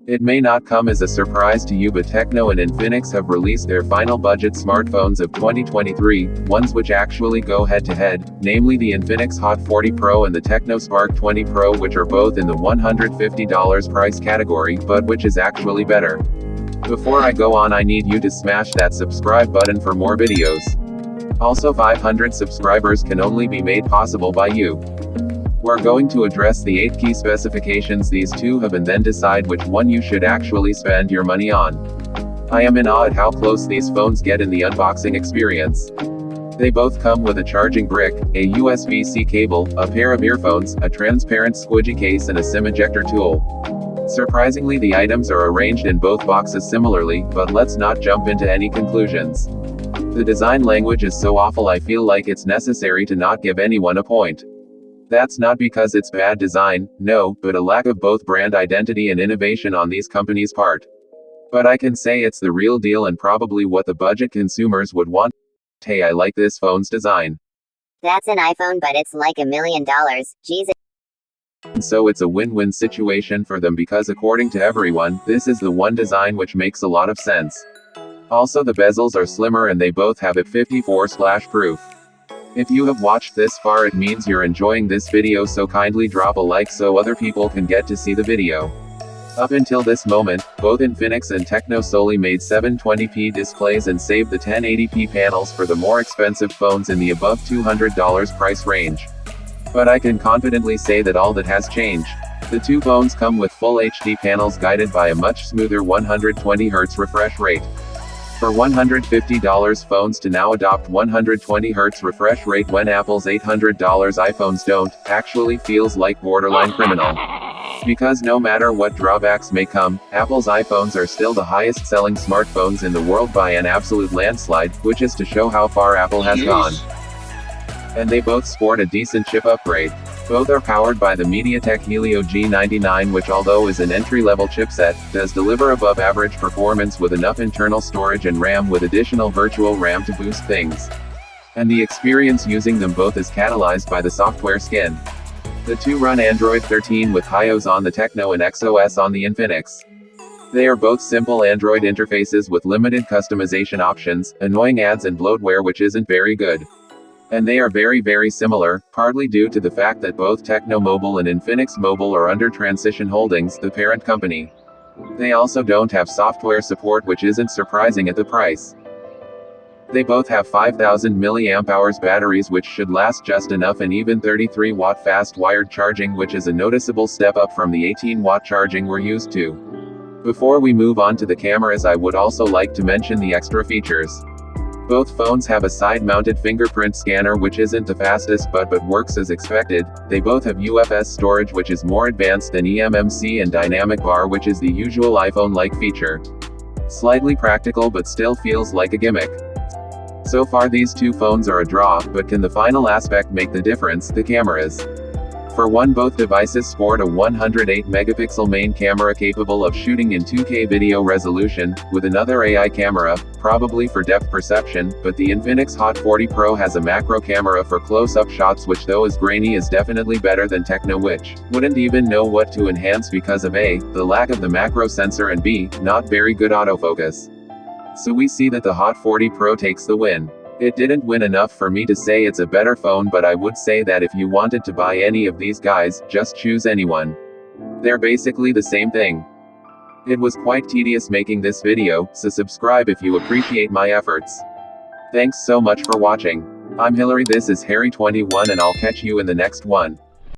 It may not come as a surprise to you, but Tecno and Infinix have released their final budget smartphones of 2023, ones which actually go head-to-head, namely the Infinix Hot 40 Pro and the Tecno Spark 20 Pro, which are both in the $150 price category, but which is actually better. Before I go on, I need you to smash that subscribe button for more videos. Also, 500 subscribers can only be made possible by you. We're going to address the 8 key specifications these two have and then decide which one you should actually spend your money on. I am in awe at how close these phones get in the unboxing experience. They both come with a charging brick, a USB-C cable, a pair of earphones, a transparent squidgy case and a SIM ejector tool. Surprisingly, the items are arranged in both boxes similarly, but let's not jump into any conclusions. The design language is so awful I feel like it's necessary to not give anyone a point. That's not because it's bad design, no, but a lack of both brand identity and innovation on these companies' part. But I can say it's the real deal and probably what the budget consumers would want. Hey, I like this phone's design. That's an iPhone, but it's like $1 million, Jesus. So it's a win-win situation for them because according to everyone, this is the one design which makes a lot of sense. Also, the bezels are slimmer and they both have a 54 splash proof. If you have watched this far, it means you're enjoying this video, so kindly drop a like so other people can get to see the video. Up until this moment, both Infinix and Tecno solely made 720p displays and saved the 1080p panels for the more expensive phones in the above $200 price range. But I can confidently say that all that has changed. The two phones come with full HD panels guided by a much smoother 120Hz refresh rate. For $150, phones to now adopt 120Hz refresh rate when Apple's $800 iPhones don't, actually feels like borderline criminal. Because no matter what drawbacks may come, Apple's iPhones are still the highest selling smartphones in the world by an absolute landslide, which is to show how far Apple has gone. And they both sport a decent chip upgrade. Both are powered by the MediaTek Helio G99, which although is an entry-level chipset, does deliver above-average performance with enough internal storage and RAM with additional virtual RAM to boost things. And the experience using them both is catalyzed by the software skin. The two run Android 13 with iOS on the Tecno and XOS on the Infinix. They are both simple Android interfaces with limited customization options, annoying ads and bloatware which isn't very good. And they are very similar, partly due to the fact that both Tecno Mobile and Infinix Mobile are under Transition Holdings, the parent company. They also don't have software support, which isn't surprising at the price. They both have 5000 mAh batteries which should last just enough, and even 33-watt fast wired charging, which is a noticeable step up from the 18-watt charging we're used to. Before we move on to the cameras, I would also like to mention the extra features. Both phones have a side-mounted fingerprint scanner which isn't the fastest but works as expected. They both have UFS storage which is more advanced than eMMC, and dynamic bar which is the usual iPhone-like feature. Slightly practical but still feels like a gimmick. So far these two phones are a draw, but can the final aspect make the difference, the cameras? For one, both devices sport a 108-megapixel main camera capable of shooting in 2K video resolution, with another AI camera, probably for depth perception, but the Infinix Hot 40 Pro has a macro camera for close-up shots which, though as grainy, is definitely better than Tecno, which wouldn't even know what to enhance because of A, the lack of the macro sensor, and B, not very good autofocus. So we see that the Hot 40 Pro takes the win. It didn't win enough for me to say it's a better phone, but I would say that if you wanted to buy any of these guys, just choose anyone. They're basically the same thing. It was quite tedious making this video, so subscribe if you appreciate my efforts. Thanks so much for watching. I'm Hillary, this is Harry21, and I'll catch you in the next one.